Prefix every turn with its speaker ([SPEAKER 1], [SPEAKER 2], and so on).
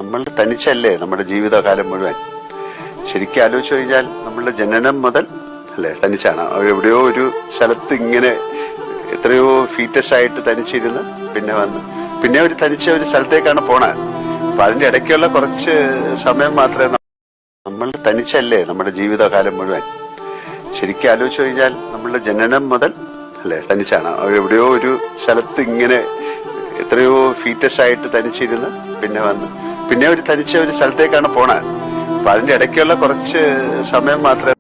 [SPEAKER 1] നമ്മൾ തനിച്ചല്ലേ നമ്മുടെ ജീവിതകാലം മുഴുവൻ. ശരിക്കും ആലോചിച്ചു കഴിഞ്ഞാൽ നമ്മളുടെ ജനനം മുതൽ അല്ലേ തനിച്ചാണ്. എവിടെയോ ഒരു സ്ഥലത്ത് ഇങ്ങനെ എത്രയോ ഫീറ്റസ് ആയിട്ട് തനിച്ചിരുന്ന് പിന്നെ വന്ന് പിന്നെ ഒരു തനിച്ച ഒരു സ്ഥലത്തേക്കാണ് പോണത്. അപ്പൊ അതിന്റെ ഇടയ്ക്കുള്ള കുറച്ച് സമയം മാത്രമേ നമ്മൾ തനിച്ചല്ലേ നമ്മുടെ ജീവിതകാലം മുഴുവൻ. ശരിക്കും ആലോചിച്ചു കഴിഞ്ഞാൽ നമ്മളുടെ ജനനം മുതൽ അല്ലേ തനിച്ചാണ്. എവിടെയോ ഒരു സ്ഥലത്ത് ഇങ്ങനെ എത്രയോ ഫീറ്റസ് ആയിട്ട് തനിച്ചിരുന്ന് പിന്നെ വന്ന് പിന്നെ ഒരു തനിച്ച ഒരു സ്ഥലത്തേക്കാണ് പോണത്. അപ്പൊ അതിന്റെ ഇടയ്ക്കുള്ള കുറച്ച് സമയം മാത്രമേ